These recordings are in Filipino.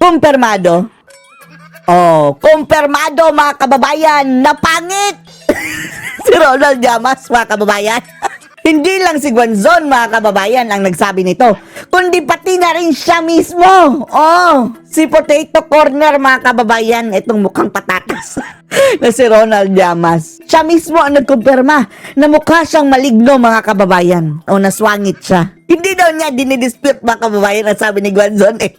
Kumpirmado. Oh, kumpirmado mga kababayan na pangit. Si Ronald Llamas, mga kababayan. Hindi lang si Guanzon, mga kababayan, ang nagsabi nito, kundi pati na rin siya mismo. Oh, si Potato Corner, mga kababayan, itong mukhang patatas na si Ronald Llamas. Siya mismo ang nagkumpirma na mukha siyang maligno, mga kababayan. O naswangit siya. Hindi daw niya dinidispute, mga kababayan, ang sabi ni Guanzon eh.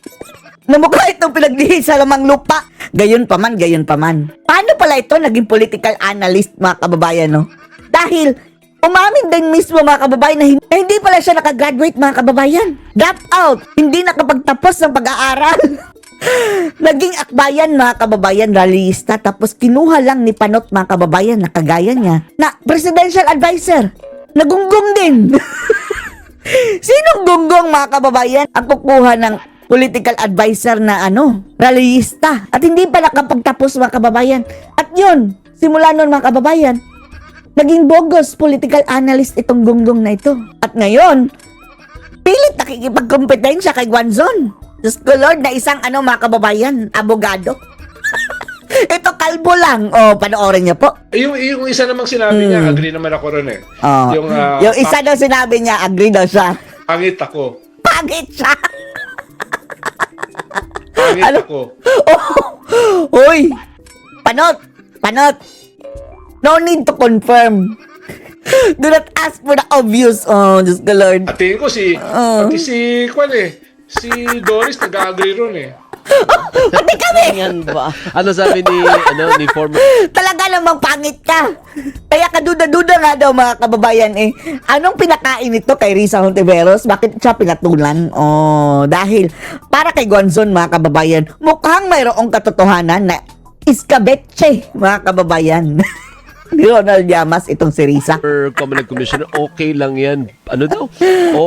Na mukha itong pinagdihi sa lamang lupa. Gayon pa man, gayon pa man. Paano pala ito naging political analyst, mga kababayan, no? Dahil umamin din mismo, mga kababayan, na hindi pala siya nakagraduate, mga kababayan. Drop out. Hindi nakapagtapos ng pag-aaral. Naging akbayan, mga kababayan, rallyista. Tapos kinuha lang ni Panot, mga kababayan, na kagaya niya, na presidential advisor. Nagunggong din. Sinong gunggong, mga kababayan, ang kukuha ng political advisor na rallyista? At hindi pa nakapagtapos, mga kababayan. At yun, simula nun, mga kababayan, naging bogus political analyst itong gunggong na ito. At ngayon, pilit nakikipagkompetensya kay Guanzon. Diyos ko Lord, na isang mga kababayan, abogado. Ito kalbo lang. O, panoorin niyo po. Yung isa namang sinabi niya, agree naman ako ron eh. Yung isa daw sinabi niya, agree daw siya. Pangit ako. Pangit siya. Pangit ako. Uy, Panot. No need to confirm. Do not ask for the obvious. Oh, Diyos ko Lord. At tingin ko pati si Doris nag-agree ron eh. Pati kami. Yan ba? Ano sabi ni former? Talaga namang pangit ka. Kaya kaduda-duda nga daw, mga kababayan eh. Anong pinakain nito kay Risa Hontiveros? Bakit siya pinatulan? Oh, dahil para kay Guanzon, mga kababayan, mukhang mayroong katotohanan na iskabetche, mga kababayan. Ni Ronald Llamas itong si Risa. Common Commissioner, okay lang yan. Ano daw?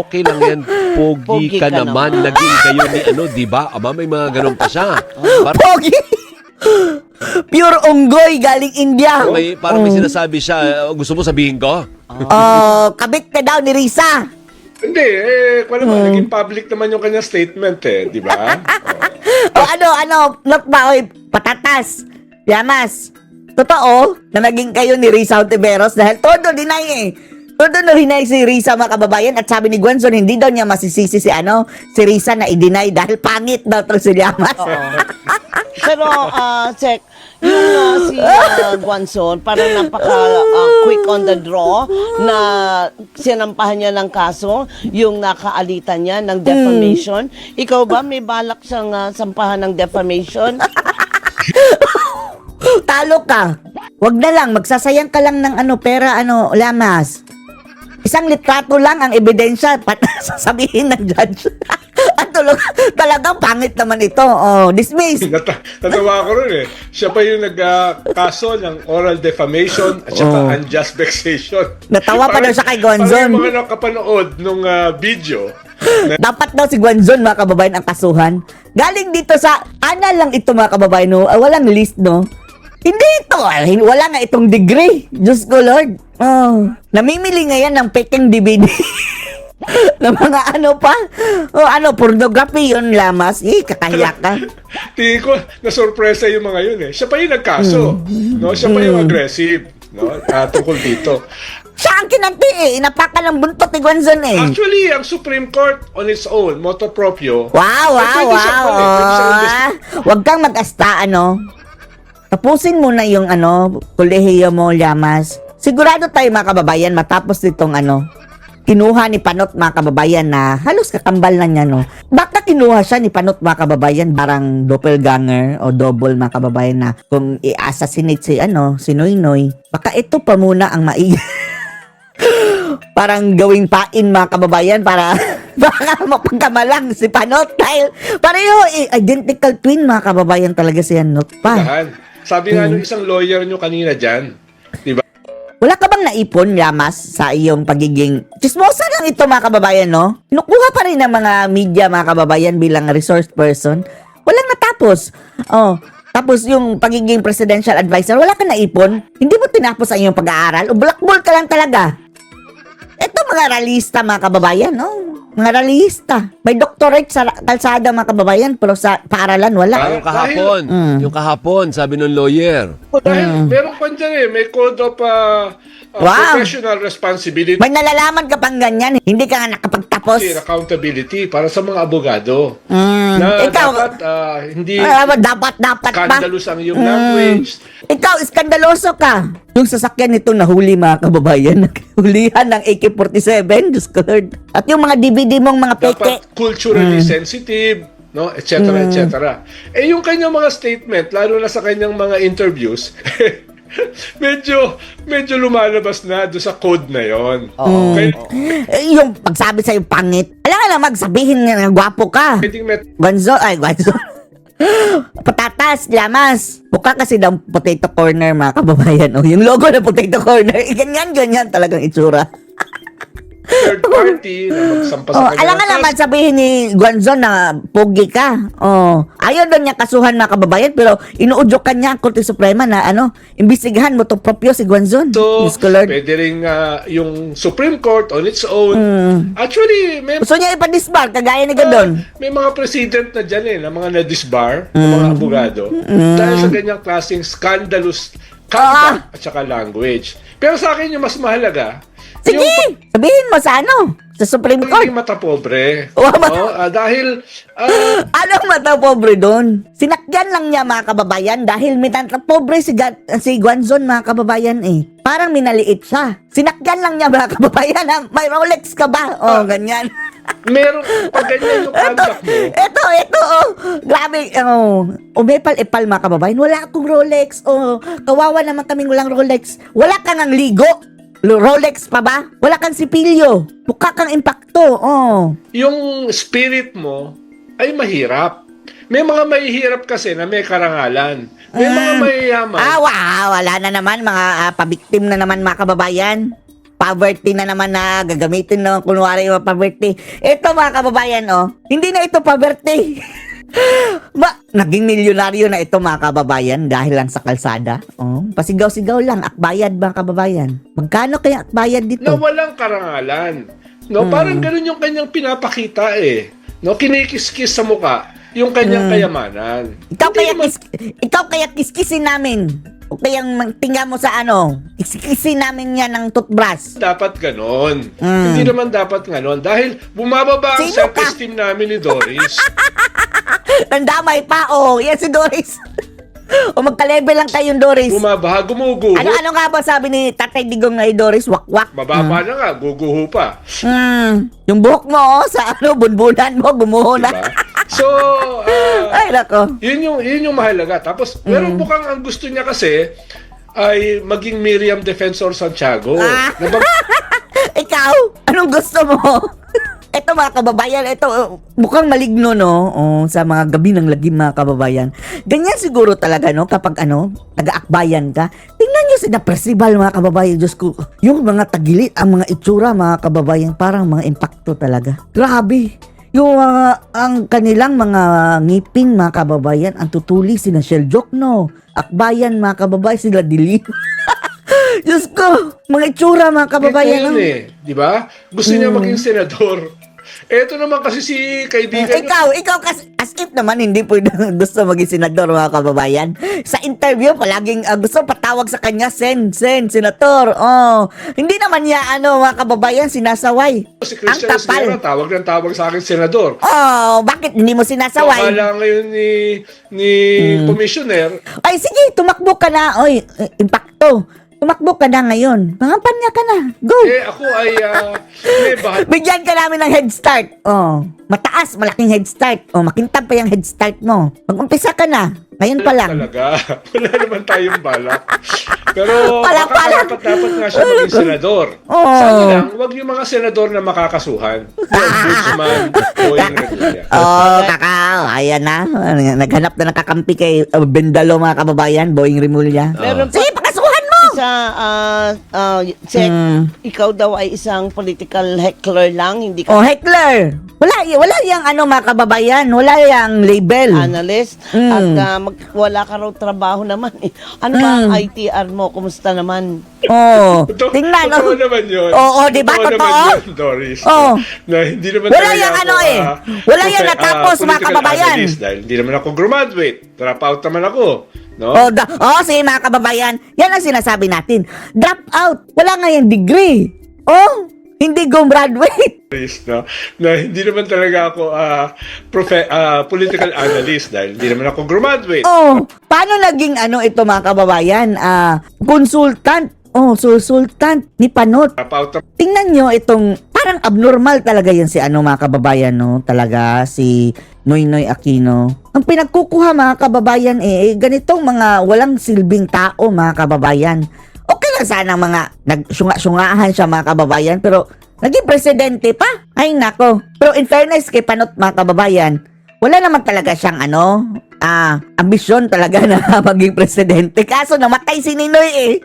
Okay lang yan. Pogi ka naman. Naging kayo ni di ba? Aba, may mga ganun pa siya. Pogi! Pure unggoy galing India. Parang may sinasabi siya. Gusto mo sabihin ko? Kabit ka daw ni Risa. Hindi, naging public naman yung kanyang statement eh, di ba? Not ba, patatas. Llamas. Totoo na naging kayo ni Risa Hontiveros dahil todo deny eh. Todo na hinay si Risa, mga kababayan, at sabi ni Guanzon, hindi daw niya masisisi si Risa na i-deny dahil pangit daw to si Llamas. Pero, Check, yung si Guanzon, parang napaka-quick on the draw na sinampahan niya ng kaso, yung nakaalitan niya ng defamation. Ikaw ba, may balak siyang sampahan ng defamation? Talo ka. Wag na lang, magsasayang ka lang ng pera, Llamas. Isang litrato lang ang ebidensya, sasabihin ng judge. At talagang pangit naman ito. Oh, dismiss. Natawa ko rin eh. Siya pa yung nagkaso ng oral defamation at saka unjust vexation. Natawa pa daw siya kay Guanzon. Parang mga nakapanood nung video. Dapat daw si Guanzon, mga kababayan, ang kasuhan. Galing dito sa, lang ito, mga kababayan, no? Walang list, no? Hindi ito. Wala nga itong degree. Diyos ko, Lord. Oh, namimili nga yan ng peking DVD. ng mga pornography yun, Llamas. Kakahiya ka. Tingin ko, nasurpresa yung mga yun eh. Siya pa yung nagkaso. No? Siya pa yung aggressive. No? Tungkol dito. Siya ang kinanti eh. Inapakan ng buntot ni Guanzon eh. Actually, ang Supreme Court on its own, motu proprio. Wow. Huwag kang mag-asta, Tapusin mo na yung kolehiyo mo, Llamas. Sigurado tayo, mga kababayan, matapos nitong kinuha ni Panot, mga kababayan, na halos kakambal na niya, no? Baka kinuha siya ni Panot, mga kababayan, parang doppelganger o double, mga kababayan, na kung i-assassinate si Noynoy, baka ito pa muna ang parang gawing pain, mga kababayan, para baka mapagkamalang si Panot dahil pareho identical twin, mga kababayan, talaga si Panot pa. Sabi nga nung isang lawyer nyo kanina dyan, di ba? Wala ka bang naipon, Llamas, sa iyong pagiging chismosa lang ito, mga kababayan, no? Kinukuha pa rin ng mga media, mga kababayan, bilang resource person. Walang natapos. Tapos yung pagiging presidential advisor, wala ka naipon. Hindi mo tinapos ang iyong pag-aaral o blackball ka lang talaga. Ito mga rallyista, mga kababayan, no? Mga rallyista. May doctorate sa kalsada mga kababayan, pero sa paaralan wala. Yung kahapon, yung kahapon, sabi ng lawyer. Dahil meron pa dyan may code of Wow. professional responsibility May nalalaman ka pang ganyan, hindi ka nga nakapagtapos. and accountability para sa mga abogado. Mm. Na Ikaw, dapat hindi dapat ba? scandalous ang iyong language. Ikaw, iskandaloso ka. Yung sasakyan nito nahuli mga kababayan. Hulihan ng AK-47, Diyos ko Lord. At yung mga DVD mong mga peke. Dapat culturally sensitive, no, etc. etc. Yung kanyang mga statement, lalo na sa kanyang mga interviews, medyo lumalabas na doon sa code na yon. Yung pagsabi sa'yo pangit. Alam nga na magsabihin nga gwapo ka. Gwanzo. Patatas, lamas. Mukha kasi ng potato corner mga kababayan. Yung logo ng potato corner. Ganyan talagang itsura. Third party na magsampa sa kanya. Alam nga naman sabihin ni Guanzon na pogi ka. Ayaw doon niya kasuhan mga kababayan pero inuudyo ka niya ang Korte Suprema na imbestigahan mo to propyo si Guanzon. So, Diyos ko Lord. pwede rin yung Supreme Court on its own. Actually, Gusto niya ipadisbar kagaya ni Gadon. may mga president na dyan na mga na-disbar, ng mga abogado, dahil sa ganyang klaseng scandalous conduct at saka language. Pero sa akin yung mas mahalaga, Sige, sabihin mo sa sa Supreme yung Court. hindi mata pobre. Dahil, Anong mata pobre doon? Sinakyan lang niya mga kababayan dahil mata pobre si Guanzon mga kababayan Parang minaliit siya. Sinakyan lang niya mga kababayan may Rolex ka ba? Ganyan. meron, pag ganyan yung conduct mo, Ito, grabe, umepal-epal mga kababayan, wala akong Rolex, kawawa naman kaming walang Rolex, wala kang ang ligo, Rolex pa ba? Wala kang sipilyo, mukha kang impacto, yung spirit mo ay mahirap. May mga mahihirap kasi na may karangalan. May mga mayayaman. Wala na naman, mga pabiktim na naman mga kababayan. Poverty na naman na gagamitin na kunwari yung poverty. Ito mga kababayan, hindi na ito poverty. Naging milyonaryo na ito mga kababayan dahil lang sa kalsada. Pasigaw-sigaw lang, akbayad mga kababayan. Magkano kaya akbayad dito? Na walang karangalan. No, parang ganun yung kanyang pinapakita No, kinikis-kis sa muka yung kanyang kayamanan. Ikaw kaya kiskisin namin. O kayang tingnan mo sa kiskisin namin yan ng toothbrush. Dapat ganon. Hindi naman dapat ganon. Dahil bumababa ang Sino ka? self-esteem namin ni Doris. Nandamay pa, yan si Doris. O magka-level lang kayong Doris. Bumabaha, gumuguho. Ano nga ba sabi ni Tatay Digong na Doris? Wak-wak. Mababa na nga, guguho pa. Yung buhok mo, sa bunbunan mo, gumuho na. Diba? So, Ay, nako. yun yung mahalaga. Tapos, meron bukang ang gusto niya kasi ay maging Miriam Defensor Santiago. Ikaw, anong gusto mo? Ito mga kababayan, ito mukhang maligno sa mga gabi ng lagim mga kababayan. Ganyan siguro talaga kapag taga-akbayan ka. Tingnan niyo si na festival mga kababayan, Diyos ko. Yung mga tagilit, ang mga itsura mga kababayan, parang mga impacto talaga. Grabe. Yung ang kanilang mga ngipin mga kababayan, ang tutuli sila Shell Jokno. Akbayan mga kababayan, sila Dilim. Diyos ko, mga itsura mga kababayan. Di ba? Gusto niya maging senador. Eto naman kasi si kaibigan. Ikaw kasi, as if naman hindi po gusto maging senador mga kababayan. Sa interview, palaging gusto patawag sa kanya, senator. Hindi naman niya, mga kababayan, sinasaway. Si Christian Ang kapal. Esguerra, tawag ng tawag sa akin senador. Bakit hindi mo sinasaway? Akala ngayon ni commissioner, Ay, sige, tumakbo ka na. Oy, impacto. Tumakbo ka na ngayon. Pangapanya ka na. Go. ako ay may bahat. Bigyan ka namin ng head start. Mataas, malaking head start. Makintab pa yung head start mo. Mag-umpisa ka na. Ngayon pa lang. Talaga. Wala naman tayong balak. Pero Pala. dapat nga siya maging senador. Sana lang, wag yung mga senador na makakasuhan. Ombudsman, Boying Revilla. Ayan na. Naghanap na ng kakampi kay Bendalo mga kababayan, Boying Rimulya. Meron pa Sige, pakasuhan mo! Check, ikaw daw ay isang political heckler lang, hindi ka Oh, heckler. Wala yang ano mga kababayan, wala yang label. analyst. At wala ka raw trabaho naman. Ano ba ang ITR mo? Kumusta naman? Oh, Totoo- tingnan. Totoo Oh. naman yun. Oo, di ba? Totoo naman Totoo? yun, Doris. Oo. Na hindi naman Wala talaga yang ako, ano eh. Wala yang natapos, mga political kababayan. analyst dahil hindi naman ako graduate. Drop out naman ako. No? Sige mga kababayan, yan ang sinasabi natin. Drop out. Wala nga yung degree. Oh, hindi gumraduate. No? Na hindi naman talaga ako political analyst dahil hindi naman ako graduate. Oh, paano naging ano ito mga kababayan? Consultant. Oh, consultant ni Panot. Drop out naman. Tingnan nyo itong, parang abnormal talaga yan si ano mga kababayan, no? Talaga, si Noynoy Aquino. Ang pinagkukuha mga kababayan ganitong mga walang silbing tao mga kababayan. Okay lang sana mga nagsyunga-syungahan siya mga kababayan, pero naging presidente pa. Ay nako. Pero in fairness kay Panot mga kababayan, wala naman talaga siyang ambisyon talaga na maging presidente. Kaso namatay si Ninoy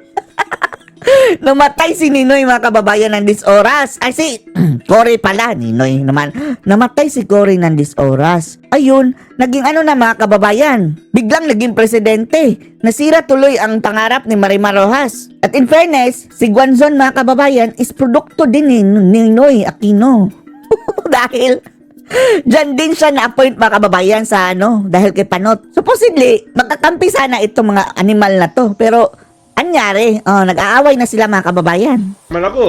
Namatay si Ninoy mga kababayan ng disoras. Ay si Cory pala, Ninoy naman. Namatay si Cory ng disoras. Ayun, naging ano na mga kababayan. Biglang naging presidente. Nasira tuloy ang pangarap ni Marimar Rojas. At in fairness, si Guanzon mga kababayan is produkto din ni Ninoy Aquino. Dahil diyan din siya na-appoint mga kababayan sa dahil kay Panot. Supposedly, magkakampi sana itong mga animal na to. Pero anyari, nag-aaway na sila mga kababayan. Naman ako.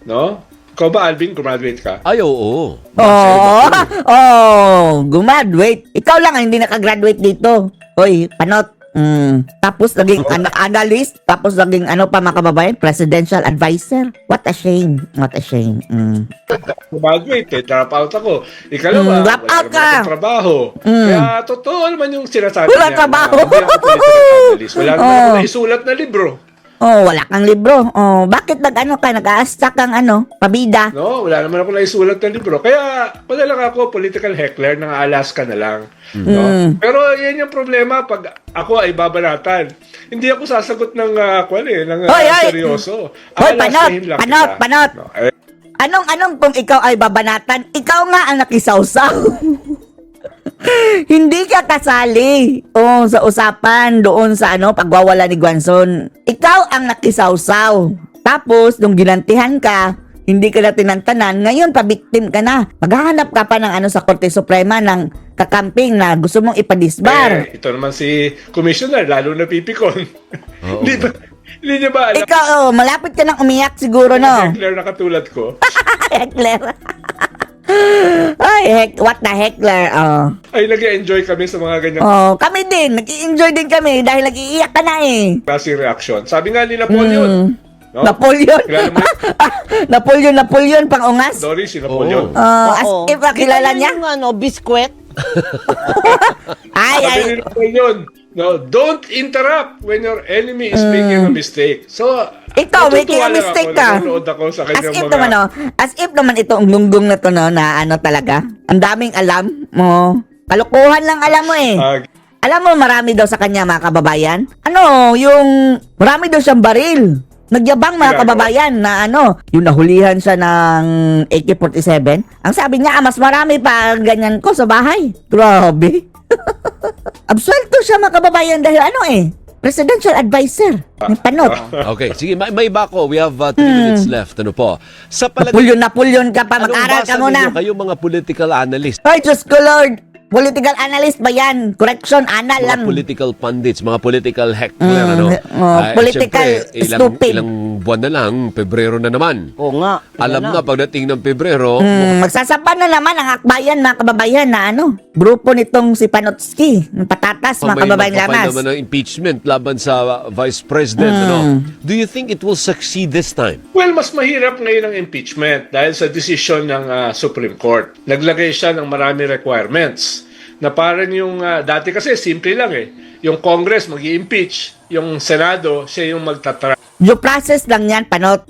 No? Ikaw ba, Alvin, graduate ka? Ay, oo. Gumaduate. Ikaw lang ang hindi nakagraduate dito. Hoy, Panot. Tapos naging analyst, tapos naging pa mga kababayan, presidential advisor. What a shame. What a shame. Graduate, drop out ako. Ikalawa, Drop out naman ka. akong trabaho. Kaya totoo naman yung sinasabi Wala niya. trabaho. Na hindi ako political analyst. Wala naman ako naisulat na libro. Wala kang libro. Bakit nag-aasta kang pabida? No, wala naman ako naisulat na libro. Kaya pala lang ako political heckler ng Alaska na lang. No? Pero yan yung problema pag ako ay babanatan. Hindi ako sasagot ng seryoso. Hoy, Alaskahin lang kita. Panot. No, Anong kung ikaw ay babanatan? Ikaw nga ang nakisawsaw. Hindi ka kasali sa usapan doon sa pagwawala ni Guanzon. Ikaw ang nakisawsaw. Tapos, nung ginantihan ka, hindi ka na tinantanan, ngayon pabiktim ka na. Maghahanap ka pa ng sa Korte Suprema ng kakamping na gusto mong ipadisbar. ito naman si Commissioner, lalo na pipikon. Hindi niya ba alam? Ikaw, malapit ka nang umiyak siguro, no? Heckler na katulad ko. Heckler. What the heckler, Ay, nag-enjoy kami sa mga ganyan kami din. Nag-i-enjoy din kami dahil nag-iiyak ka na klaseng reaction. Sabi nga ni Napoleon. No? Napoleon. Kilala mo Napoleon pang ungas. Doris, si Napoleon. As Oo. if kilala niya. Yung biskwit? Ay, Sabi ni Napoleon, no, don't interrupt when your enemy is making a mistake. So, Ikaw, making natutuwa a lang mistake ako, ka. nanonood ako sa As kanyang if mga... naman, as if naman itong lunggong na to, na talaga. Ang daming alam mo. Kalokohan lang alam mo Alam mo, marami daw sa kanya, mga kababayan. Yung marami daw siyang baril. Nagyabang mga Grabe. kababayan na yung nahulihan siya ng AK-47. Ang sabi niya, mas marami pa ganyan ko sa bahay. Grabe. Absuelto siya mga kababayan dahil presidential advisor ni Panot. Okay, sige, may iba ko. We have 3 minutes left. Ano po? Sa Napoleon ka pa, anong mag-aral basa ka muna. ninyo kayo mga political analyst? Ay, Diyos ko Lord. Political analyst ba yan? Correction, anal lang. Mga political pundits, mga political heckler, political stupid. Ilang buwan na lang, Pebrero na naman. Oo nga. Alam na, pagdating ng Pebrero, Magsasapa na naman ang akbayan, mga kababayan, na grupo nitong si Panotski, ng patatas, mga may kababayan magpapile lamas. naman ng impeachment laban sa Vice President. Do you think it will succeed this time? Well, mas mahirap ngayon ang impeachment dahil sa desisyon ng Supreme Court. Naglagay siya ng marami requirements na parang yung dati kasi simple lang yung Congress mag-i-impeach, yung Senado siya yung magtatry Yung process lang yan, Panot.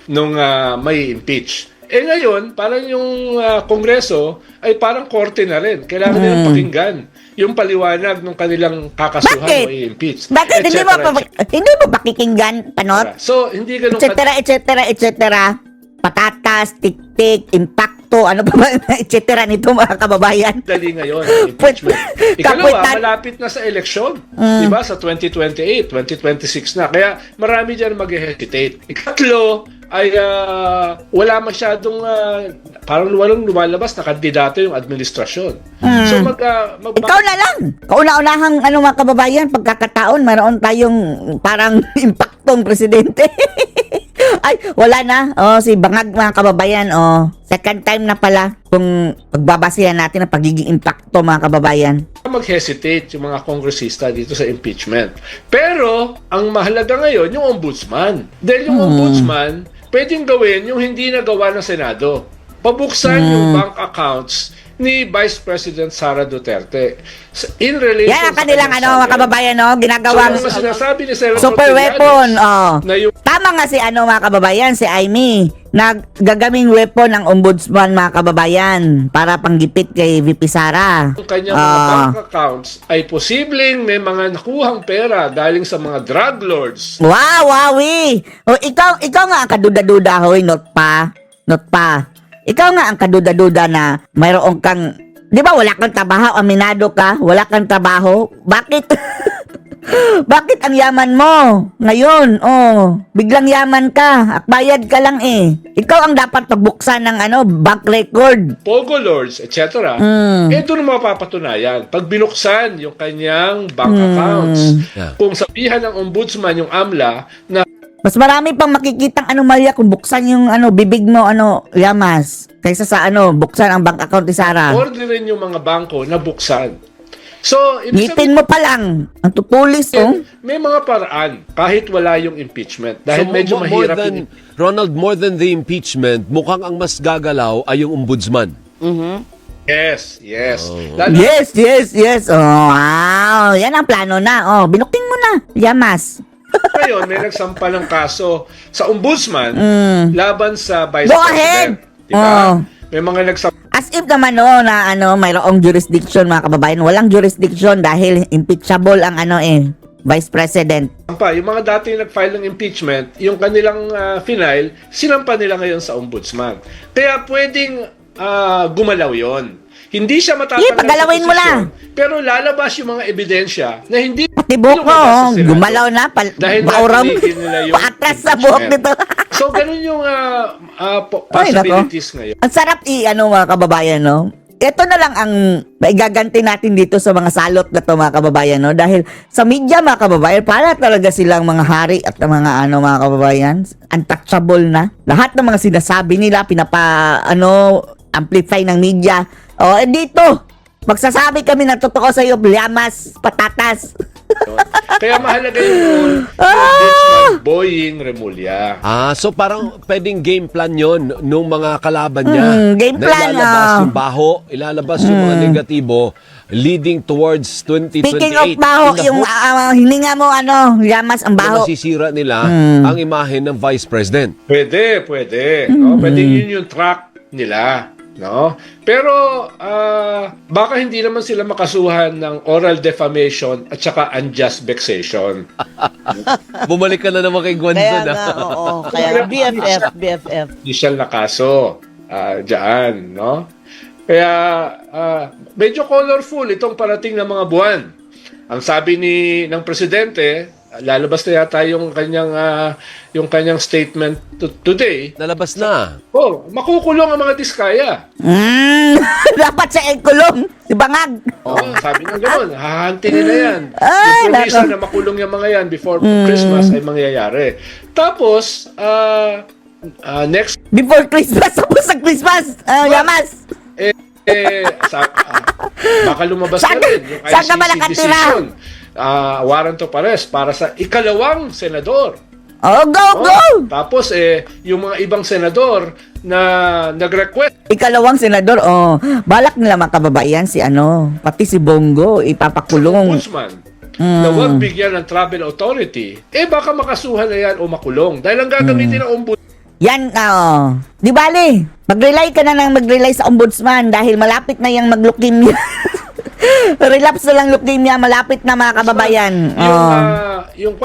nung may impeach. Ngayon, parang yung Kongreso ay parang korte na rin. Kailangan nilang pakinggan yung paliwanag ng kanilang kakasuhan Bakit? o i-impeach. Bakit et hindi mo cetera, hindi mo pakikinggan, panot? So, hindi ganun Et cetera, et cetera. Patatas, tik-tik, impacto, ano pa ba, et cetera nito mga kababayan. kadali ngayon ang impeachment. Pwet- Ikalawa, kapwetan- malapit na sa eleksyon. Di ba? Sa 2028, 2026 na. Kaya marami dyan mag-hesitate. Ikatlo, ay wala masyadong parang walang lumalabas na kandidato yung administrasyon. So Ikaw na lang. Kauna-unahang ano mga kababayan, pagkakataon, mayroon tayong parang impaktong presidente. Ay, wala na. Oh, si Bangag mga kababayan, oh. Second time na pala kung pagbabasihan natin ang pagiging impacto mga kababayan. mag-hesitate yung mga kongresista dito sa impeachment. Pero ang mahalaga ngayon yung ombudsman. Dahil yung ombudsman pwedeng gawin yung hindi nagawa ng Senado. Pabuksan yung bank accounts ni Vice President Sara Duterte in relation Yan ang sa kanilang kanyang ano mga salary. kababayan, no? Ginagawang So, yung mga sinasabi ni Senator super Trillanes weapon, oh. na yung Tama nga si ano mga kababayan, si Aimee, nagagaming weapon ng ombudsman mga kababayan para panggipit kay VP Sara. kanyang mga bank accounts ay posibleng may mga nakuhang pera galing sa mga drug lords. Wow, wowi. O ikaw nga ang kaduda-duda, hoy, not pa. Ikaw nga ang kaduda-duda na mayroon kang, di ba wala kang trabaho, aminado ka, wala kang trabaho, bakit? Bakit ang yaman mo ngayon? Oh, biglang yaman ka, akbayad ka lang eh. Ikaw ang dapat pagbuksan ng ano, bank record. Pogo lords, etc. Doon mapapatunayan. Pag binuksan yung kanyang bank accounts, Yeah. kung sabihan ng ombudsman yung AMLA na Mas marami pang makikitang anomalya kung buksan yung ano, bibig mo, ano, yamas. Kaysa sa ano, buksan ang bank account ni Sara. orderin yung mga bangko na buksan. So, ibig Ngipin mo pa lang. Ang tutulis, oh. sabihin, may mga paraan kahit wala yung impeachment. Dahil medyo mahirap yung Ronald, more than the impeachment, mukhang ang mas gagalaw ay yung ombudsman. Yes. Yes. Oh, wow. Yan ang plano na. Oh, binuking mo na. Yamas. Ngayon, may nagsampa ng kaso sa ombudsman laban sa Vice Go President. ahead! Diba? Oh. May mga nagsampa As if naman na ano, mayroong jurisdiction mga kababayan. Walang jurisdiction dahil impeachable ang ano Vice President. yung mga dati nag-file ng impeachment, yung kanilang final, sinampa nila ngayon sa ombudsman. Kaya pwedeng gumalaw yon. Hindi siya matatanggal Pagalawin mo posisyon, pero lalabas yung mga ebidensya na hindi Pati buhok mo, lumabas sa oh, Senado. gumalaw na. Dahil Bauram. natinigil nila yung Paatras sa buhok impeachment. nito. So, ganun yung Ay, nako. possibilities ngayon. Ang sarap mga kababayan, no? Ito na lang ang maigaganti natin dito sa mga salot na to mga kababayan, no? Dahil sa media mga kababayan, para talaga silang mga hari at mga mga kababayan, untouchable na. Lahat ng mga sinasabi nila, amplify ng media. O, dito, magsasabi kami ng totoo sa iyo, yamas, patatas. Kaya mahalaga yung role ng ombudsman, Boying Remulla. So parang pwedeng game plan yon nung mga kalaban niya. Game na plan, ilalabas yung baho, ilalabas yung mga negatibo leading towards 2028. Speaking of baho, In the yung hope hininga mo, yamas, ang na baho. masisira nila ang imahe ng Vice President. Pwede. No? Pwede yun yung track nila. No? Pero baka hindi naman sila makasuhan ng oral defamation at saka unjust vexation. Bumalik ka na naman kay Gwanzo Kaya na. nga, oo. Kaya BFF. Judicial na kaso dyan. No? Kaya medyo colorful itong parating na mga buwan. Ang sabi ng presidente, lalabas na yata yung kanyang statement today. Nalabas na. Makukulong ang mga diskaya. Dapat sa kulong, si Bangag. Sabi ng gano'n, hahanti nila yan. Ay, Yung promesa nako. na makulong yung mga yan before Christmas ay mangyayari. Tapos, next, Before Christmas, tapos sa Christmas, yamas. baka lumabas Saan na rin yung saan ka ba ICC nakatira? decision. Warrant of arrest para sa ikalawang senador. Oh, go! Tapos, yung mga ibang senador na nag-request Ikalawang senador, balak nila mga kababayan pati si Bongo, ipapakulong. ombudsman na huwag bigyan ng travel authority, baka makasuhan na yan o makulong. Dahil ang gagamitin ng ombudsman, Yan, di bale, mag-rely ka na ng mag-rely sa ombudsman dahil malapit na yung maglukimya. Relapse na lang leukemia, malapit na mga kababayan. Yung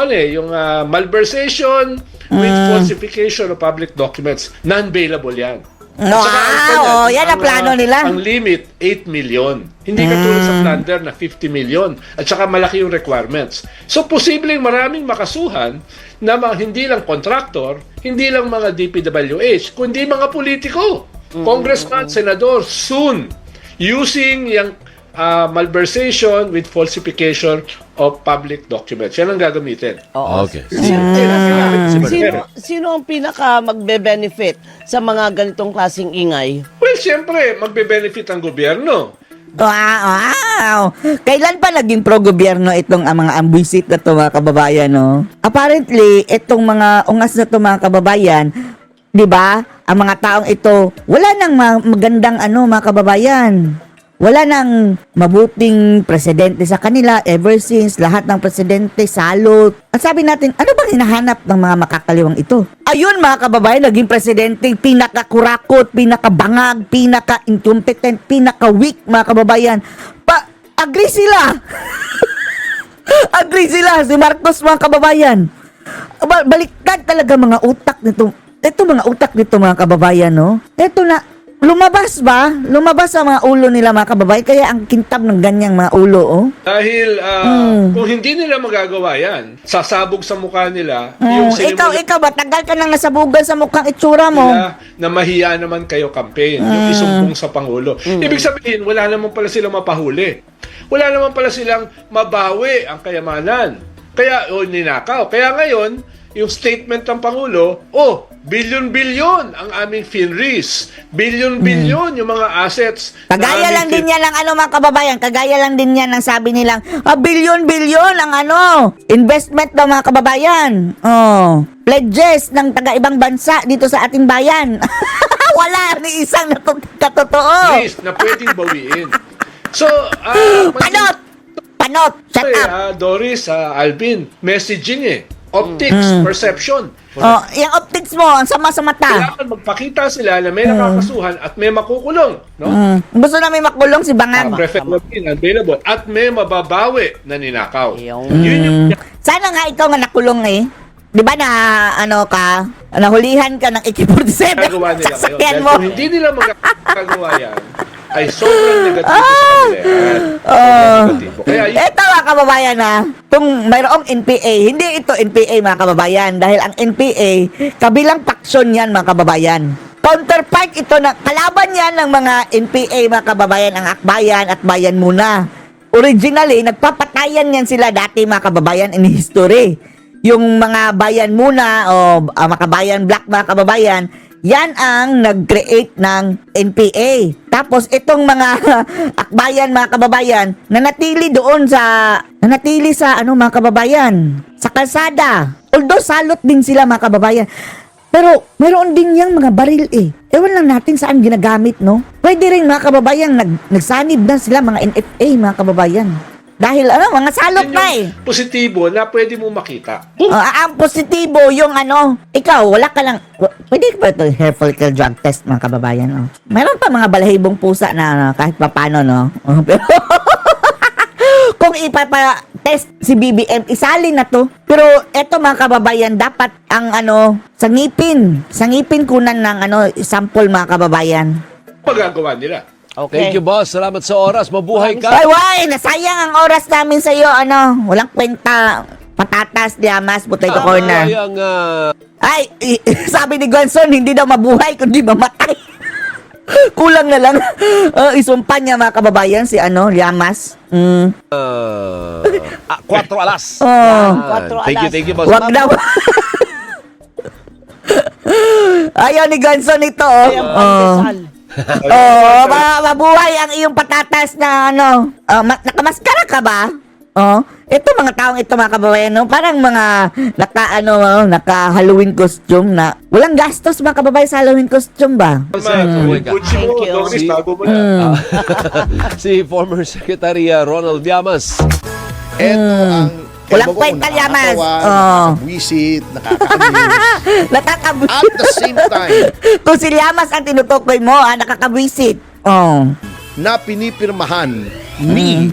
malversation with falsification of public documents, non-bailable yan. At saka ang kanya, yan ang plano nila. Ang limit, 8 million. Hindi katulad sa plunder na 50 million. At saka malaki yung requirements. So, posibleng maraming makasuhan na hindi lang contractor, hindi lang mga DPWH, kundi mga politiko. Congressman, senador, soon, using yung malversation with falsification of public documents. Yan ang gagamitin. Okay. Sino ang pinaka magbe-benefit sa mga ganitong klaseng ingay? Well, siyempre, magbe-benefit ang gobyerno. Wow! Kailan pa naging pro-gobyerno itong mga ambwisit na to mga kababayan, no? Apparently, itong mga ungas na to mga kababayan, di ba? Ang mga taong ito, wala nang magandang mga kababayan. Wala nang mabuting presidente sa kanila ever since lahat ng presidente salot. At sabi natin, ano bang hinahanap ng mga makakaliwang ito? Ayun mga kababayan, naging presidente pinakakurakot, pinakabangag, pinaka-incompetent, pinaka-weak mga kababayan. Agree sila! Agree sila si Marcos mga kababayan. Baliktad talaga mga utak nito. Ito mga utak nito mga kababayan, no? Ito na, lumabas ba? Lumabas sa mga ulo nila mga kababayan. Kaya ang kintab ng ganyang mga ulo, oh. Dahil kung hindi nila magagawa yan, sasabog sa mukha nila yung Ikaw ba? Tagal ka nang nasabugan sa mukhang itsura mo. nila na mahiya naman kayo campaign, yung isumbong sa Pangulo. Ibig sabihin, wala naman pala silang mapahuli. Wala naman pala silang mabawi ang kayamanan. Kaya, ninakaw. Kaya ngayon, yung statement ng Pangulo, bilyon-bilyon ang aming FINRIS. Bilyon-bilyon yung mga assets. Kagaya lang din yan ng mga kababayan. Kagaya lang din yan ng sabi nilang, bilyon-bilyon ang investment ng mga kababayan. Pledges ng taga-ibang bansa dito sa ating bayan. Wala ni isang katotoo. FINRIS na pwedeng bawiin. So, Panot! Shut up! Doris, Alvin, messaging optics, perception. Yung optics mo, ang sama sa mata. Kailangan magpakita sila na may nakakasuhan at may makukulong. No? Gusto na may makulong si Bangag. Preferably available at may mababawi na ninakaw. Yung- Yun yung Sana nga ito nga nakulong eh. Di ba na nahulihan ka ng AK-47 ginagawa nila ngayon. sasakyan Dahil mo? kung hindi nila magagawa yan, ay sobrang negatibo sa kanila. Sobrang negatibo. Kaya yun, Ito mga kababayan kung mayroong NPA, hindi ito NPA mga kababayan dahil ang NPA, kabilang paksyon yan mga kababayan. Counterpart ito na kalaban yan ng mga NPA mga kababayan, ang Akbayan at Bayan Muna. Originally, nagpapatayan yan sila dati mga kababayan in history. Yung mga Bayan Muna o Makabayan Black mga kababayan, yan ang nag-create ng NPA. Tapos itong mga Akbayan mga kababayan, nanatili sa mga kababayan, sa kalsada. Although salot din sila mga kababayan. Pero mayroon din yang mga baril eh. Ewan lang natin saan ginagamit, no? Pwede rin mga kababayan, nagsanib na sila mga NFA mga kababayan. Dahil mga salot yun na eh. yung positibo na pwede mo makita. Ang positibo yung ikaw, wala ka lang, pwede ba ito hair follicle drug test mga kababayan? Meron pa mga balahibong pusa na kahit papano, no? Pero, kung ipapa-test si BBM, isalin na to. Pero eto mga kababayan, dapat ang sa ngipin kunan ng sample mga kababayan. Magagawa nila. Okay. Thank you, boss. Salamat sa oras. Mabuhay ka. Ay, nasayang ang oras namin sa iyo, walang kwenta. Patatas, diamas, potato corner. Sayang, Ay, sabi ni Gonson, hindi daw mabuhay, kundi mamatay. Kulang na lang. Isumpa niya mga kababayan si Llamas. 4 alas. Quatro alas. Thank you, boss. Wag daw. Ayaw ni Gonson ito. Ay, ang pandesal. Mabuhay ang iyong patatas na nakamaskara ka ba? Ito mga taong ito mga kababayan, parang mga naka-Halloween costume na walang gastos mga kababayan sa Halloween costume ba? Mabuhay ka. Kutsi mo, Thank you. Doris, bago mo na. Si former Secretary Ronald Llamas. Ito ang Walang kwenta, Llamas. nakakabwisit, nakakaalis. Nakakabwisit. At the same time, Kung si Llamas ang tinutukoy mo, nakakabwisit. na pinipirmahan ni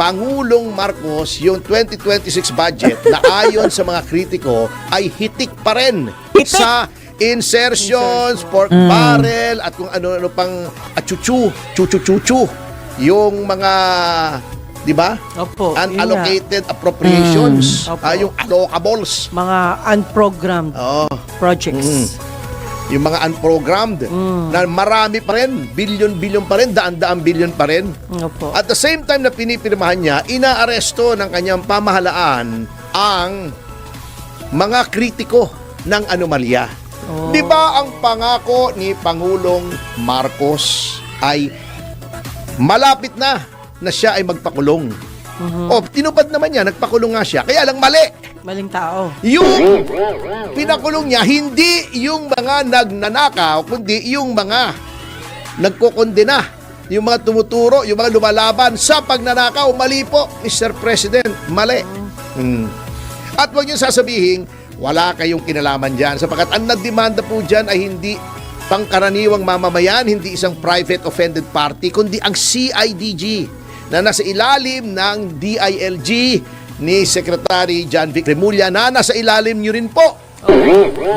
Pangulong Marcos yung 2026 budget na ayon sa mga kritiko ay hitik pa rin Hitik? sa insertions, pork barrel at kung ano-ano pang chuchu, yung mga, di ba? Opo. Unallocated appropriations, yung allocables. Mga unprogrammed Oh, projects. yung mga unprogrammed na marami pa rin, bilyon-bilyon pa rin, daan-daan bilyon pa rin. Opo. At the same time na pinipirmahan niya, inaaresto ng kanyang pamahalaan ang mga kritiko ng anomalya. Oh. Di ba ang pangako ni Pangulong Marcos ay malapit na siya ay magpakulong? O, tinupad naman niya, nagpakulong nga siya. Kaya lang mali. Maling tao. Yung pinakulong niya, hindi yung mga nagnanakaw, kundi yung mga nagkokondena, yung mga tumuturo, yung mga lumalaban sa pagnanakaw. Mali po, Mr. President. Mali. At huwag niyo sasabihin, wala kayong kinalaman dyan. Sapagkat ang nagdemanda po dyan ay hindi pangkaraniwang mamamayan, hindi isang private offended party, kundi ang CIDG na nasa ilalim ng DILG ni Secretary John Vic Remulla na nasa ilalim nyo rin po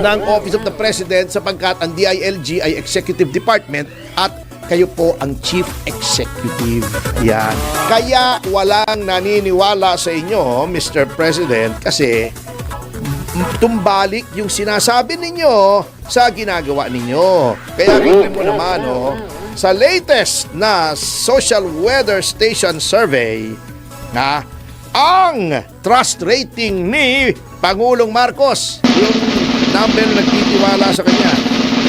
ng Office of the President sapagkat ang DILG ay Executive Department at kayo po ang Chief Executive. Yan. Kaya walang naniniwala sa inyo, Mr. President, kasi tumbalik yung sinasabi ninyo sa ginagawa ninyo. Kaya tingnan mo naman, sa latest na Social Weather Station Survey, na ang trust rating ni Pangulong Marcos, yung number na nagtitiwala sa kanya,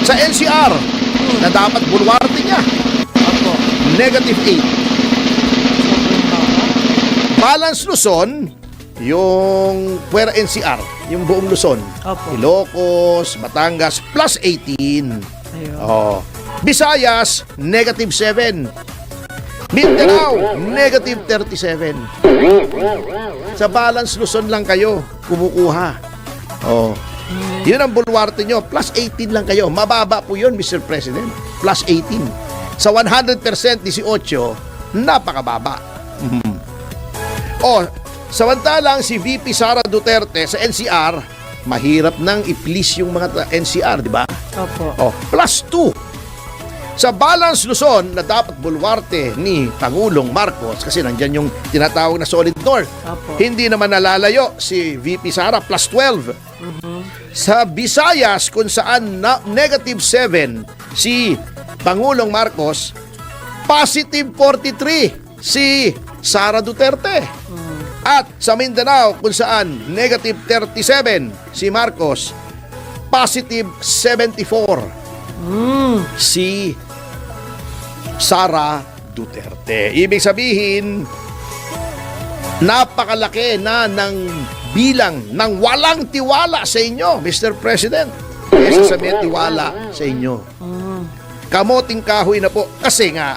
sa NCR, na dapat bulwarte niya, -8. Balance Luzon, yung Puerto NCR, yung buong Luzon, Opo. Ilocos, Batangas, +18. Ayun. Visayas, -7. Mindanao, -37. Sa Balance Luzon lang kayo kumukuha. Yun ang bulwarte nyo. +18 lang kayo. Mababa po yun, Mr. President. +18. Sa 100%, 18, napakababa. Samantalang si VP Sara Duterte sa NCR, mahirap nang i-please yung mga NCR, di ba? Opo. +2. Sa Balance Luzon na dapat bulwarte ni Pangulong Marcos kasi nandyan yung tinatawag na Solid North. Opo. Hindi naman nalalayo si VP Sara, +12. Sa Visayas kung saan -7 si Pangulong Marcos, +43 si Sara Duterte. At sa Mindanao kung saan -37 si Marcos, +74 si Sara Duterte. Ibig sabihin, napakalaki na ng bilang ng walang tiwala sa inyo, Mr. President. Kesa sa may tiwala sa inyo. Kamoting kahoy na po. Kasi nga,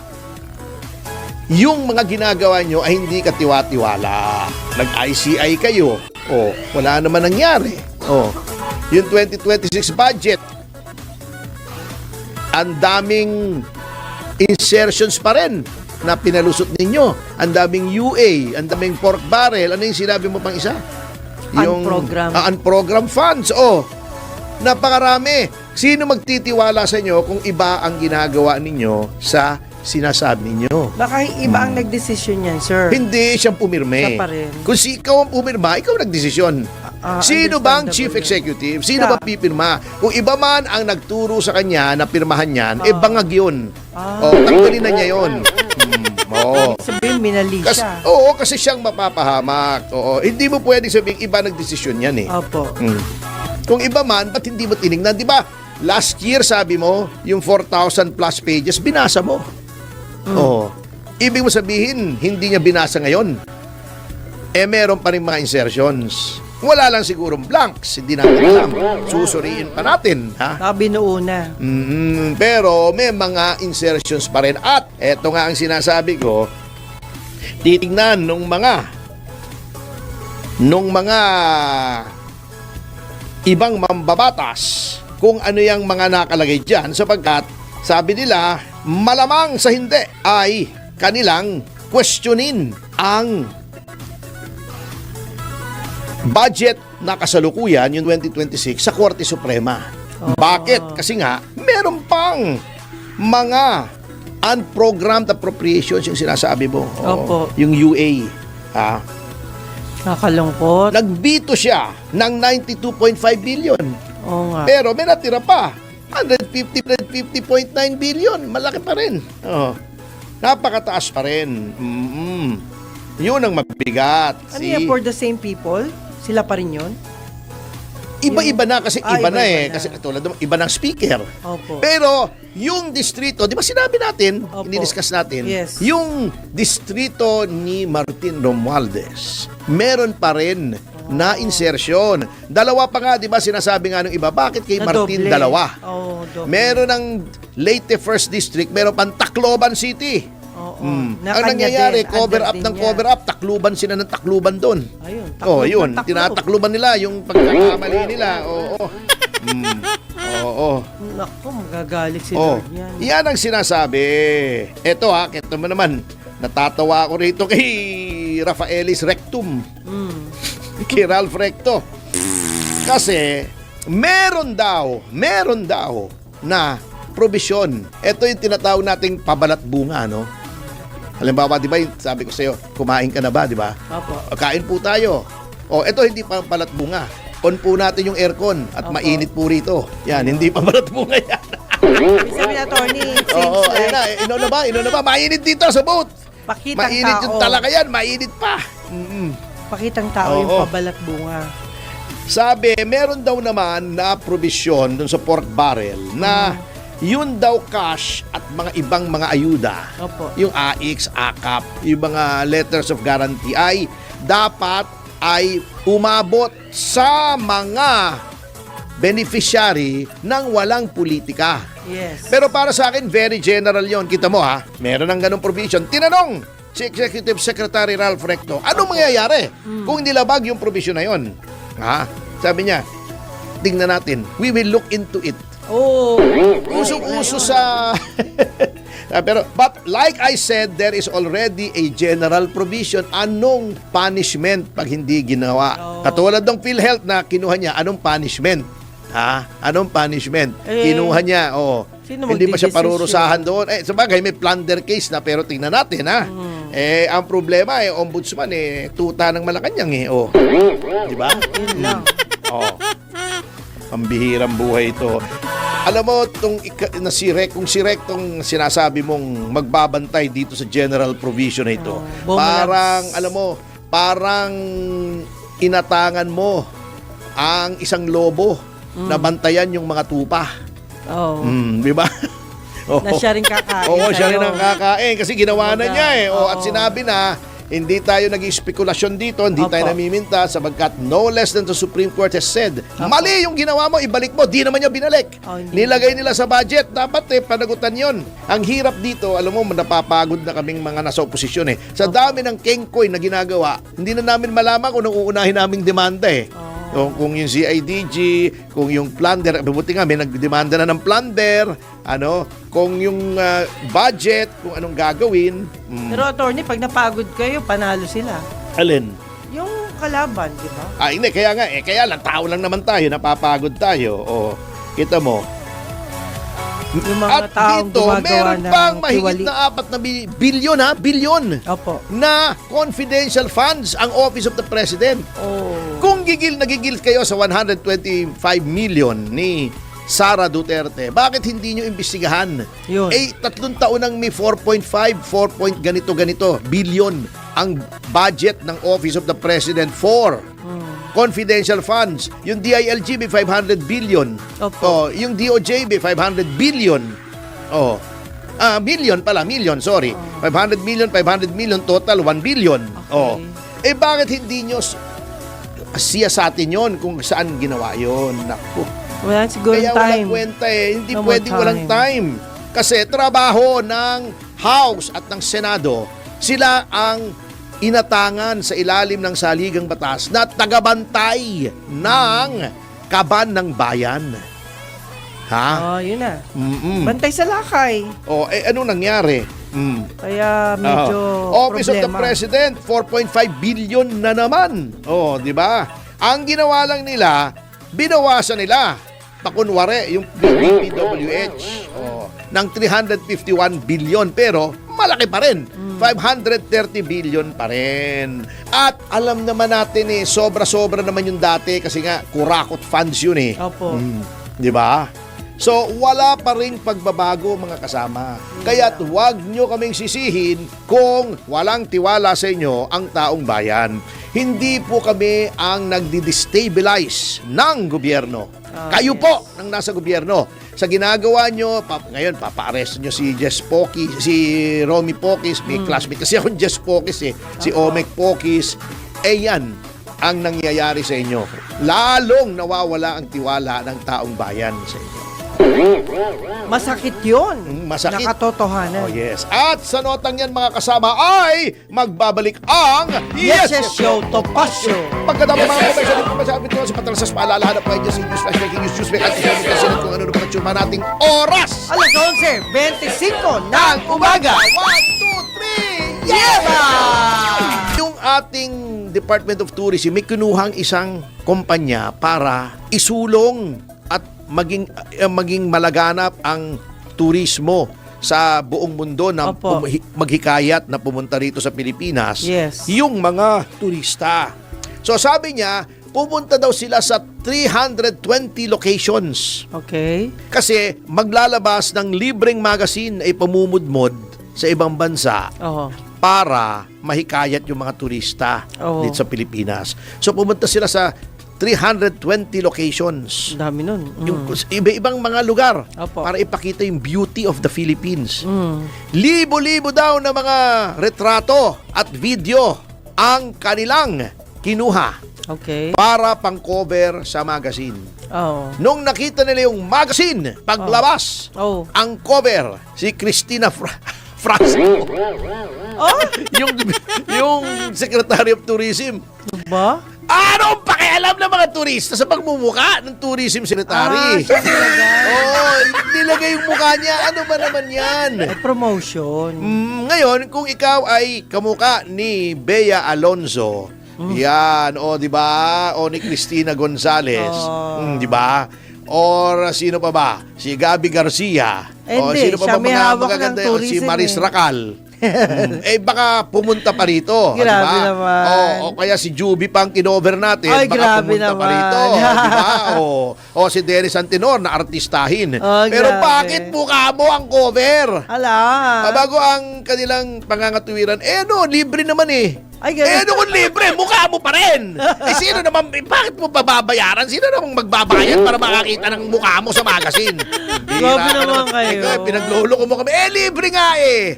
yung mga ginagawa nyo ay hindi katiwa-tiwala. Nag-ICI kayo. Wala naman nangyari. Yung 2026 budget, ang daming insertions pa rin na pinalusot ninyo. Ang daming UA, ang daming pork barrel. Ano yung sinabi mo pang isa? Unprogrammed. Unprogrammed funds. Napakarami. Sino magtitiwala sa inyo kung iba ang ginagawa ninyo sa sinasabi ninyo? Baka iba ang nagdesisyon yan, sir. Hindi siyang pumirme. Siya pa rin. Kung ikaw ang pumirma, ikaw ang nagdesisyon. Sino ba ang understandable chief yun. executive? Sino Siya. ba pipirma? Kung iba man ang nagturo sa kanya na pirmahan yan, bangag yun. Tanggalin na niya yun. Sabihin, minali siya. Kasi siyang mapapahamak. Hindi mo pwedeng sabihin iba nagdesisyon yan eh. Opo. Kung iba man, ba't hindi mo tinignan? Di ba? Last year, sabi mo, yung 4,000 plus pages, binasa mo. Ibig mo sabihin, hindi niya binasa ngayon. Meron pa rin mga insertions. Wala lang sigurong blanks. Hindi natin alam. Susuriin pa natin. Ha? Binuuna. Pero may mga insertions pa rin. At eto nga ang sinasabi ko, titignan nung mga ibang mambabatas kung ano yung mga nakalagay dyan sapagkat sabi nila malamang sa hindi ay kanilang questionin ang budget na kasalukuyan, yung 2026, sa Korte Suprema. Bakit? Kasi nga, meron pang mga unprogrammed appropriations yung sinasabi mo. Opo. Yung UA. Ha? Nakalungkot. Nagbito siya ng 92.5 billion. Oo nga. Pero may natira pa. 150.9 billion. Malaki pa rin. Napakataas pa rin. Yun ang mabigat. Ano yan, for the same people? Sila pa rin yun? Iba-iba na kasi iba na iba-iba na. Kasi tulad ng iba ng speaker. Opo. Pero yung distrito, di ba sinabi natin, Opo. discuss natin, Yes. yung distrito ni Martin Romualdez, meron pa rin na insertion. Dalawa pa nga, di ba sinasabi nga ng iba, bakit kay Na Martin doble. dalawa? Oo, doble. Meron ng Leyte First District, meron pang Tacloban City. Oo. Ang Na kanya nangyayari, din, cover under up din ng niya. cover up, takluban sila ng takluban doon. Ayun. Yun, taklob. tinatakluban nila yung pagkakamali nila. Oo. Naku, magagalit si Oh, Lord yan. yan ang sinasabi. Ito mo naman, natatawa ako rito kay Rafaelis Rectum. Kay Ralph Recto. Kasi, meron daw na probisyon. Ito yung tinatawag nating pabalat bunga, no? Halimbawa, di ba, sabi ko sa'yo, kumain ka na ba, di ba? Opo. Kain po tayo. Ito hindi pa pabalat bunga. On po natin yung aircon at Opo. mainit po rito. Yan, hindi pa pabalat bunga yan. Ibig sabihin, attorney, it seems Oo, ayun like na. Ino na ba? Mainit dito sa boat. pakitang Mainit tao. yung talaga yan. Mainit pa. Pakitang tao yung Oo. pabalat bunga. Sabi, meron daw naman na provision dun sa pork barrel na yun daw cash at mga ibang mga ayuda. Opo. Yung AX, AKAP, yung mga letters of guarantee ay dapat ay umabot sa mga beneficiary ng walang politika. Yes. Pero para sa akin, very general yon. Kita mo ha, meron ng ganong provision. Tinanong si Executive Secretary Ralph Recto, anong mangyayari kung nilabag yung provision na yon? Ha? Sabi niya, tingnan natin, we will look into it. Oh. Usong-uso sa... but like I said, there is already a general provision. Anong punishment pag hindi ginawa? Katulad ng PhilHealth na kinuha niya, anong punishment? Ha? Anong punishment? Kinuha niya, Sino hindi pa siya magdidesisyon? parurusahan doon. Sabagay, may plunder case na, pero tingnan natin, ha? Ang problema, ombudsman, tuta ng Malacanang, Di ba? Yun lang. Ang bihirang buhay ito. Alam mo, kung si Rec tong sinasabi mong magbabantay dito sa general provision na ito, bumalabs. parang inatangan mo ang isang lobo na bantayan yung mga tupa. Oh. Di ba? Na siya rin kakain. Oo, siya rin sa'yo. ang kakain kasi ginawa na Kumbaga, niya At oo. sinabi na, hindi tayo nag-espekulasyon dito, hindi Opo. tayo namiminta sabagkat no less than the Supreme Court has said, mali yung ginawa mo, ibalik mo. Di naman niya binalik. Hindi. Nilagay nila sa budget. Dapat panagutan yon. Ang hirap dito, alam mo, napapagod na kaming mga nasa oposisyon Sa dami ng kengkoy na ginagawa, hindi na namin malaman kung anong uunahin naming demanda Kung yung CIDG, kung yung plunder, mabuti nga, may nagdemanda na ng plunder, kung yung budget, kung anong gagawin. Pero attorney, pag napagod kayo, panalo sila. Alin? Yung kalaban, di ba? Hindi, kaya nga, kaya lang, tao lang naman tayo, napapagod tayo. Kita mo. Yung mga At taong dito, gumagawa meron ng pang mahigit tiwali. na 4 na bilyon, bilyon Opo. na confidential funds ang Office of the President. Oh. Kung nagigil kayo sa 125 million ni Sara Duterte, bakit hindi nyo imbestigahan? Yun. 3 taon nang may 4.5, 4 point ganito billion ang budget ng Office of the President for confidential funds. Yung DILG may 500 billion. Opo. Yung DOJ may 500 billion. Million, sorry. 500 million, total 1 billion. Okay. Bakit hindi nyo siyasatin yon kung saan ginawa yon? Naku. Wala siguro Kaya time. walang kwenta Hindi No pwedeng more walang time. Kasi trabaho ng House at ng Senado, sila ang inatangan sa ilalim ng saligang batas na tagabantay ng kaban ng bayan. Ha? Oh, yun na. Mm-mm. Bantay sa lakay. Anong nangyari? Kaya medyo Office of the problema. President, 4.5 billion na naman. Oh, di ba? Ang ginawa lang nila, binawasan nila. Pakunwari, yung DPWH ng 351 billion. Pero malaki pa rin. 530 billion pa rin. At alam naman natin sobra-sobra naman yung dati kasi nga kurakot funds yun Opo. Di ba? So, wala pa ring pagbabago mga kasama. Kaya't huwag nyo kaming sisihin kung walang tiwala sa inyo ang taong bayan. Hindi po kami ang nagdi-destabilize ng gobyerno. Kayo po ang nasa gobyerno. Sa ginagawa nyo, ngayon papa-arrest nyo si Jess Pokis, si Romy Pokis, may classmate kasi akong Jess Pokis si Omek Pokis. Yan ang nangyayari sa inyo. Lalong nawawala ang tiwala ng taong bayan sa inyo. Masakit yun. Masakit. Nakatotohanan. Oh yes. At sa notang yan mga kasama ay magbabalik ang Yes, Show Topasyo. Pagkatapos mga commercial information ko sa patalasas paalalahan po ay just English Flash Breaking News News at kasi kung ano naman ang tsuma nating oras. Alas 11:25 ng umaga. 1, 2, 3, yeah! Yung ating Department of Tourism may kinuhang isang kumpanya para isulong at maging malaganap ang turismo sa buong mundo na Opo. maghikayat na pumunta rito sa Pilipinas. Yes. Yung mga turista. So sabi niya, pupunta daw sila sa 320 locations. Okay. Kasi maglalabas ng libreng magazine na ipamumudmod sa ibang bansa Oo. para mahikayat yung mga turista Oo. dito sa Pilipinas. So pumunta sila sa 320 locations. Ang dami nun. Yung iba-ibang mga lugar Opo. para ipakita yung beauty of the Philippines. Mm. Libo-libo daw na mga retrato at video ang kanilang kinuha Okay. para pang-cover sa magazine. Oo. Nung nakita nila yung magazine, paglabas, Oh. ang cover, si Cristina Frasco, Oh? yung Secretary of Tourism. Ba? Anong pakialam ng mga turista sa pagmumuka ng Tourism Secretary? siya nilagay. Nilagay yung mukha niya. Ano ba naman yan? May promotion. Ngayon, kung ikaw ay kamuka ni Bea Alonzo, yan, di ba? O ni Cristina Gonzalez, di ba? Or sino pa ba? Si Gabby Garcia. O Hindi, sino pa siya ba may mga hawak ng magaganda? O, si tourism Maris eh. Racal. Baka pumunta pa rito. Grabe diba? naman. O kaya si Juby pang kinover natin. Ay, baka grabe pumunta pa naman. rito. Diba? O si Dennis Antinor na artistahin. Oh, Pero grabe. bakit mukha mo ang cover? Ala. Bago ang kanilang pangangatuwiran, libre naman eh. Ay, ganun. Kung libre, mukha mo pa rin. Sino naman, bakit mo pababayaran? Sino namang magbabayad para makakita ng mukha mo sa magazine? Grabe naman kayo. Ikaw, pinagluloko mo kami. Libre nga eh.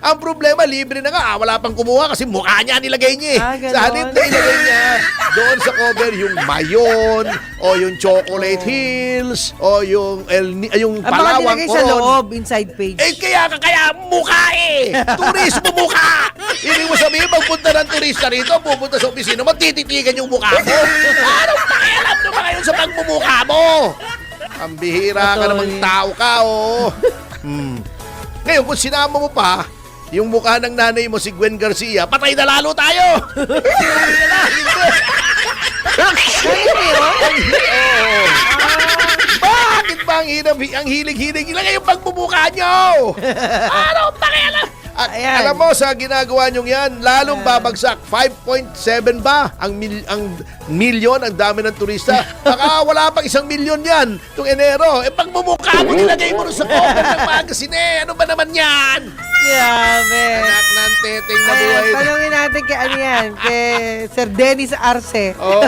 Ang problema, libre na nga. Wala pang kumuha kasi mukha niya nilagay niya. Ganon. Sa halip na ilagay niya doon sa cover yung mayon o yung chocolate hills o yung Ang mga palawang nilagay sa koron. loob, inside page. Kaya mukha eh. Turismo mukha. Ibig mo sabihin, magpunta ng turista rito, pupunta sa opisina mo, tititigan yung mukha mo. Anong pakialam naman ngayon sa pagmumukha mo? Ang bihira ka Totoo namang eh. tao ka, Ngayon, kung sinama mo pa, yung mukha ng nanay mo, si Gwen Garcia, patay na lalo tayo. Bakit ba ang hilig-hilig ilagay yung pagmumukha nyo? Ano pakialam? At Ayan. alam mo, sa ginagawa nyo yan, lalong babagsak. 5.7 ba? Ang milyon, ang dami ng turista. Baka wala pang 1 milyon yan itong Enero. Pagmumukha mo, nilagay mo rin sa cover ng magazine eh. Ano ba naman yan? Grabe. Anak ng teteng na buhay. Ayan, tanongin natin kay ano yan, kay Sir Dennis Arce. Oh,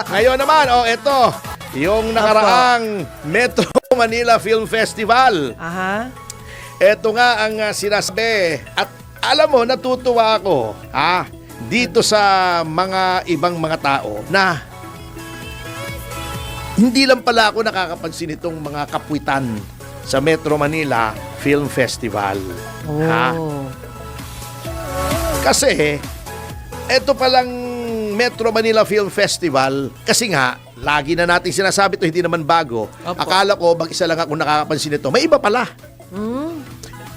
ngayon naman, eto. Yung nakaraang Metro Manila Film Festival. Aha. Ito nga ang sinasabi. At alam mo, natutuwa ako dito sa mga ibang mga tao na hindi lang pala ako nakakapansin itong mga kapwitan sa Metro Manila Film Festival. Oh. Kasi, ito palang Metro Manila Film Festival, kasi nga, lagi na natin sinasabi to, hindi naman bago. Opo. Akala ko, mag-isa lang ako nakakapansin ito. May iba pala.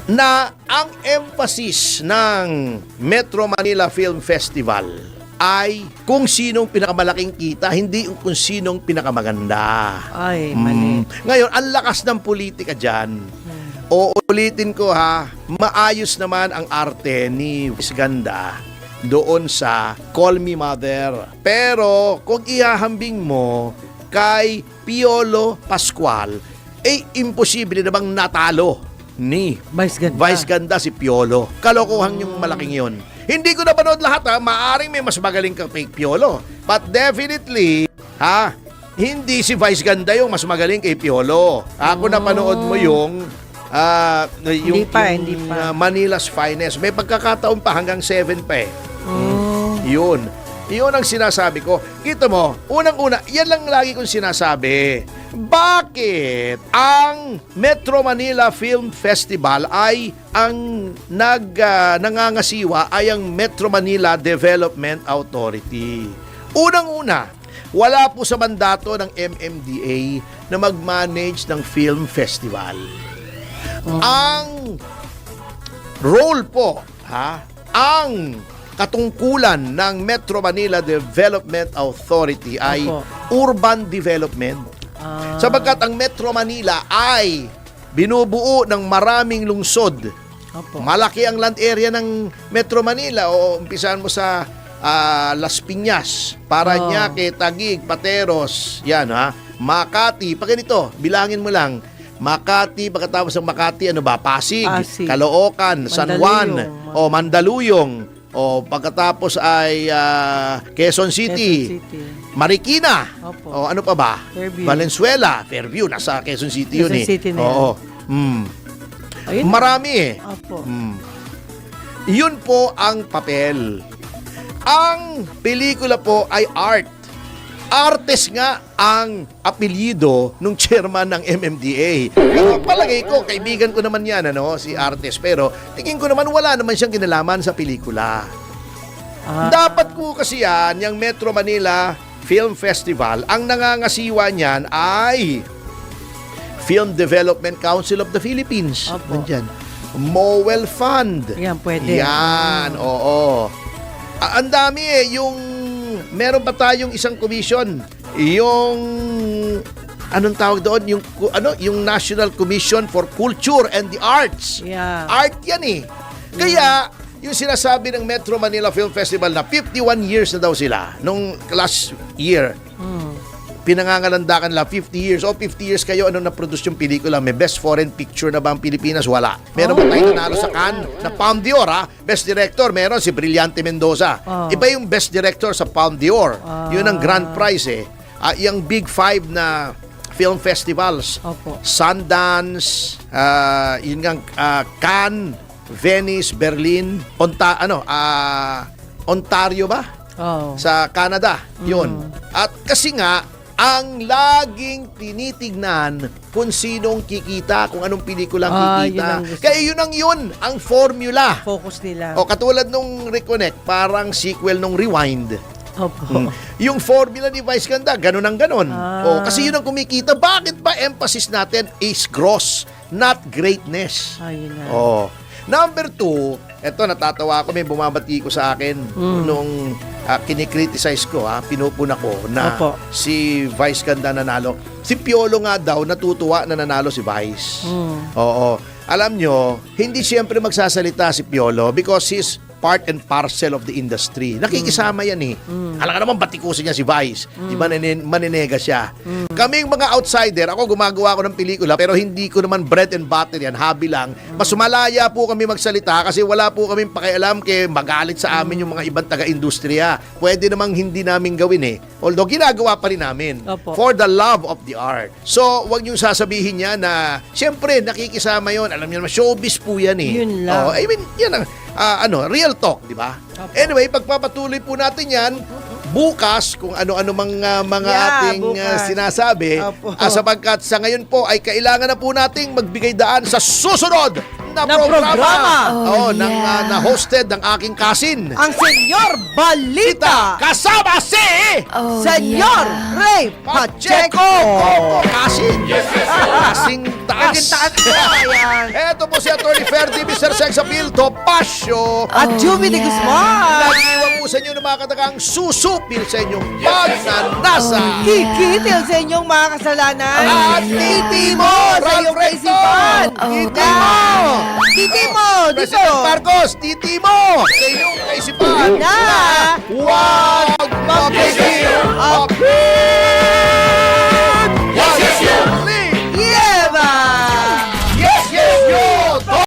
na ang emphasis ng Metro Manila Film Festival ay kung sinong pinakamalaking kita, hindi kung sinong pinakamaganda. Ay, mali. Ngayon, ang lakas ng politika dyan. Uulitin ko ha, maayos naman ang arte ni Miss Ganda doon sa Call Me Mother. Pero kung ihahambing mo kay Piolo Pascual, imposible namang natalo ni Vice ganda. Vice Ganda si Piolo. Kalokohan yung malaking yon. Hindi ko napanood lahat ha. Maaring may mas magaling kang kay Piolo. But definitely, hindi si Vice Ganda yung mas magaling kay Piolo. Ako napanood mo yung Hindi pa. Manila's Finest. May pagkakataon pa hanggang 7 pa eh. Yun. Yun ang sinasabi ko. Kita mo, unang-una, yan lang lagi kong sinasabi. Bakit ang Metro Manila Film Festival ay ang nangangasiwa ay ang Metro Manila Development Authority? Unang-una, wala po sa mandato ng MMDA na mag-manage ng film festival. Ang role po, ang katungkulan ng Metro Manila Development Authority ay Opo. urban development. Sapagkat ang Metro Manila ay binubuo ng maraming lungsod. Opo. Malaki ang land area ng Metro Manila. O umpisahan mo sa Las Piñas, Parañaque, Taguig, Pateros, yan Makati, pag ganito, bilangin mo lang. Makati, pagkatapos ng Makati, Pasig, Pasig. Caloocan, San Juan, Mandaluyong, pagkatapos ay Quezon City, Marikina, Opo. ano pa ba? Fairview. Valenzuela, Fairview, nasa Quezon City yun Quezon City na Oo. Ayun. Marami Opo. Yun po ang papel. Ang pelikula po ay art. Artes nga ang apelyido ng chairman ng MMDA. Pero palagay ko, kaibigan ko naman yan, si Artes. Pero tingin ko naman wala naman siyang kinalaman sa pelikula. Dapat po kasi yan, yung Metro Manila Film Festival, ang nangangasiwa niyan ay Film Development Council of the Philippines. Opo. Nandyan. Mowel Fund. Yan, pwede. Yan, oo. Ang dami yung meron pa tayong isang commission, yung anong tawag doon, yung National Commission for Culture and the Arts. Yeah. Art yan eh. Kaya yung sinasabi ng Metro Manila Film Festival na 51 years na daw sila nung last year. Pinangangalandakan nila 50 years. 50 years kayo, na-produce yung pelikula? May best foreign picture na ba ang Pilipinas? Wala. Meron ba tayong nanalo sa Cannes na Palme d'Or, Best Director, meron si Brillante Mendoza. Iba yung Best Director sa Palme d'Or. Yun ang grand prize yung Big Five na film festivals. Opo. Sundance, yun nga, Cannes, Venice, Berlin, Ontario ba? Sa Canada, yun. At kasi nga, ang laging tinitignan kung sinong kikita, kung anong pelikulang kikita. Yun ang gusto. Kaya yun ang formula. Focus nila. Katulad nung Reconnect, parang sequel nung Rewind. Opo. Yung formula ni Vice Ganda, ganun ang ganun. Kasi yun ang kumikita. Bakit ba emphasis natin is gross, not greatness? Ayun na. Number 2, eto natatawa ako, may bumabati ko sa akin nung kinikriticize ko, pinupuna ko na Opo. si Vice Ganda nanalo. Si Piolo nga daw natutuwa na nanalo si Vice. Oo. Alam nyo, hindi siyempre magsasalita si Piolo because he's part and parcel of the industry. Nakikisama yan Alam ka naman, batikusin niya si Vice. Di ba maninega siya? Kaming mga outsider, ako gumagawa ko ng pelikula pero hindi ko naman bread and butter yan, hobby lang. Mas malaya po kami magsalita kasi wala po kaming pakialam kay magalit sa amin yung mga ibang taga-industriya. Pwede namang hindi namin gawin Although ginagawa pa rin namin. Opo. For the love of the art. So, wag niyong sasabihin niya na siyempre nakikisama yon. Alam niyo naman, showbiz po yan Yun lang. I mean, yan ang real talk, di ba? Anyway, pagpapatuloy po natin yan bukas kung ano-ano mga ating bukas. sinasabi. Opo. Sapagkat sa ngayon po ay kailangan na po nating magbigay daan sa susunod na programa. Na hosted ng aking kasin. Ang Senyor Balita! Kasama si Senyor Ray Pacheco! Kasin. Kasing taas. Naging taas po. Ayan. Eto po si Atty. Ferdy, Mr. Sex Appeal, Topacio. At Jumi de Guzman. Nag-iwan po sa inyo ng mga katagang susupil sa inyong pagnanasa. Kikitil sa inyong mga kasalanan. At titi mo sa iyong Ralph Recto. kaisipan. Titi mo. Titi mo, dito. President Marcos, titi mo sa inyong kaisipan. Na Huwag mag-give up